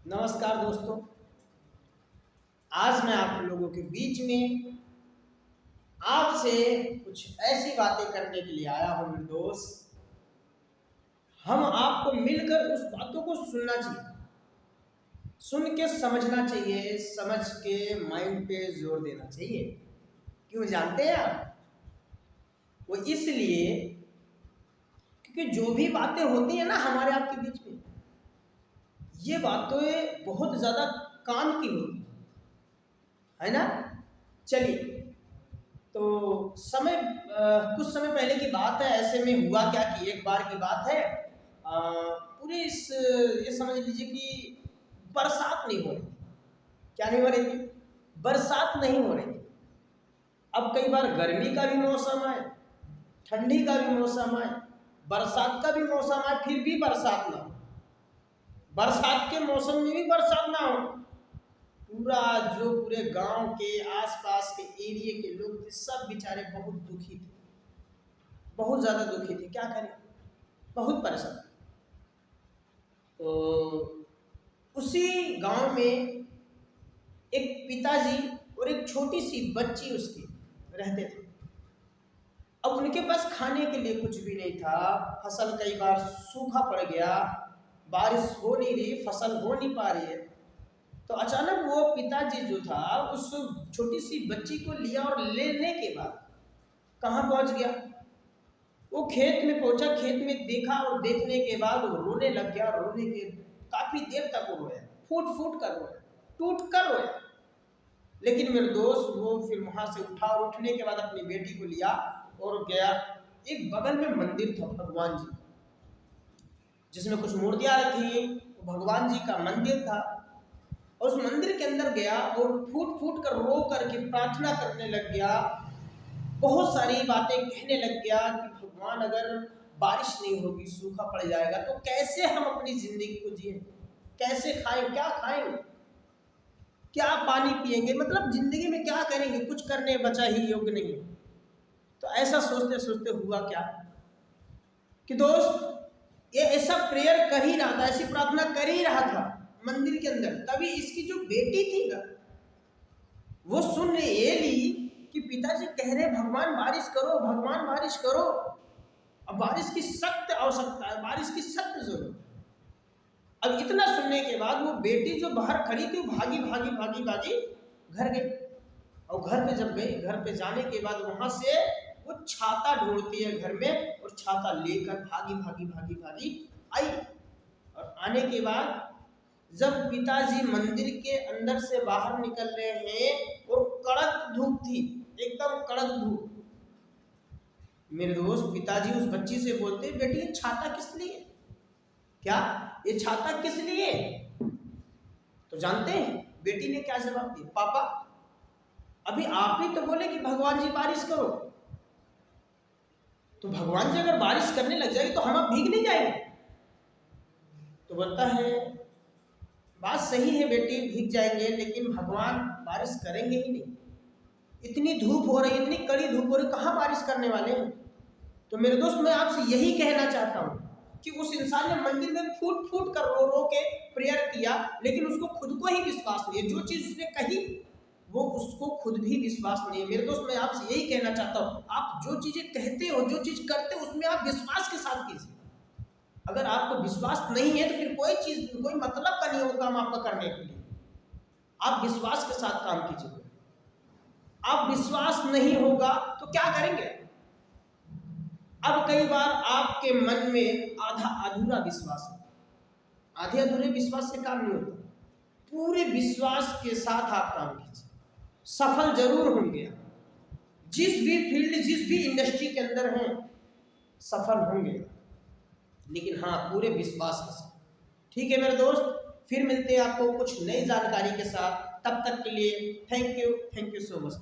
नमस्कार दोस्तों। आज मैं आप लोगों के बीच में आपसे कुछ ऐसी बातें करने के लिए आया हूँ मेरे दोस्त। हम आपको मिलकर उस बातों को सुनना चाहिए, सुन के समझना चाहिए, समझ के माइंड पे जोर देना चाहिए। क्यों जानते हैं आप? वो इसलिए क्योंकि जो भी बातें होती है ना हमारे आपके बीच में, ये बातें बहुत ज़्यादा काम की होती है ना। चलिए, तो कुछ समय पहले की बात है। ऐसे में हुआ क्या कि एक बार की बात है, पूरे इस ये समझ लीजिए कि बरसात नहीं हो रही थी। क्या नहीं हो रही थी? बरसात नहीं हो रही थी। अब कई बार गर्मी का भी मौसम आए, ठंडी का भी मौसम आए, बरसात का भी मौसम आए, फिर भी बरसात ना हो। बरसात के मौसम में भी बरसात ना हो। पूरे गांव के आसपास के एरिया के लोग थे, सब बेचारे बहुत दुखी थे, बहुत ज्यादा दुखी थे। क्या करें, बहुत परेशान। तो उसी गांव में एक पिताजी और एक छोटी सी बच्ची उसकी रहते थे। अब उनके पास खाने के लिए कुछ भी नहीं था। फसल कई बार सूखा पड़ गया, बारिश हो नहीं रही, फसल हो नहीं पा रही है। तो अचानक वो पिताजी जो था उस छोटी सी बच्ची को लिया और लेने के बाद कहाँ पहुंच गया? वो खेत में पहुंचा, खेत में देखा और देखने के बाद वो रोने लग गया। रोने के काफी देर तक वो रोया, फूट फूट कर रोया, टूट कर रोया। लेकिन मेरे दोस्त वो फिर वहां से उठा और उठने के बाद अपनी बेटी को लिया और गया। एक बगल में मंदिर था भगवान जी, जिसमें कुछ मूर्तियां थी। भगवान जी का मंदिर था। उस मंदिर के अंदर गया और फूट फूट कर रो करके प्रार्थना करने लग गया। बहुत सारी बातें कहने लग गया कि भगवान, अगर बारिश नहीं होगी, सूखा पड़ जाएगा, तो कैसे हम अपनी जिंदगी को जिए, कैसे खाएं, क्या खाएंगे, क्या पानी पिएंगे, मतलब जिंदगी में क्या करेंगे, कुछ करने बचा ही योग्य नहीं। तो ऐसा सोचते सोचते हुआ क्या कि दोस्त, ये ऐसा प्रेयर कर ही रहा था, ऐसी प्रार्थना कर ही रहा था मंदिर के अंदर। तभी इसकी जो बेटी थी ना, वो सुन ये ली कि पिताजी कह रहे भगवान बारिश करो, भगवान बारिश करो। अब बारिश की सख्त आवश्यकता है, बारिश की सख्त जरूरत है। अब इतना सुनने के बाद वो बेटी जो बाहर खड़ी थी, वो भागी भागी भागी भागी घर गई। और घर पे जब गई, घर पे जाने के बाद वहां से वो छाता ढूंढती है घर में, और छाता लेकर भागी भागी भागी भागी आई। और आने के बाद जब पिताजी मंदिर के अंदर से बाहर निकल रहे हैं और कड़क धूप थी, एकदम कड़क धूप। मेरे दोस्त, पिताजी उस बच्ची से बोलते, बेटी ये छाता किस लिए? क्या ये छाता किस लिए? तो जानते हैं बेटी ने क्या जवाब दिया? पापा, अभी आप ही तो बोले कि भगवान जी बारिश करो। तो भगवान जी अगर बारिश करने लग जाएगी तो हम अब भीग नहीं जाएंगे? तो बोलता है, बात सही है बेटी, भीग जाएंगे, लेकिन भगवान बारिश करेंगे ही नहीं। इतनी धूप हो रही, इतनी कड़ी धूप हो रही, कहाँ बारिश करने वाले हैं? तो मेरे दोस्त, मैं आपसे यही कहना चाहता हूँ कि उस इंसान ने मंदिर में फूट फूट कर रो रो के प्रेयर किया, लेकिन उसको खुद को ही विश्वास नहीं है। जो चीज उसने कही वो उसको खुद भी विश्वास नहीं है। मेरे दोस्त, मैं आपसे यही कहना चाहता हूँ, आप जो चीजें कहते हो, जो चीज करते हो, उसमें आप विश्वास के साथ कीजिए। अगर आपको विश्वास नहीं है तो फिर कोई चीज, कोई मतलब का नहीं होगा काम आपका करने के लिए। आप विश्वास के साथ काम कीजिए। आप विश्वास नहीं होगा तो क्या करेंगे? अब कई बार आपके मन में आधा अधूरा विश्वास है। आधे अधूरे विश्वास से काम नहीं होता। पूरे विश्वास के साथ आप काम कीजिए, सफल जरूर होंगे। जिस भी फील्ड, जिस भी इंडस्ट्री के अंदर हैं, सफल होंगे, लेकिन हाँ, पूरे विश्वास के साथ। ठीक है मेरे दोस्त, फिर मिलते हैं आपको कुछ नई जानकारी के साथ। तब तक के लिए थैंक यू सो मच।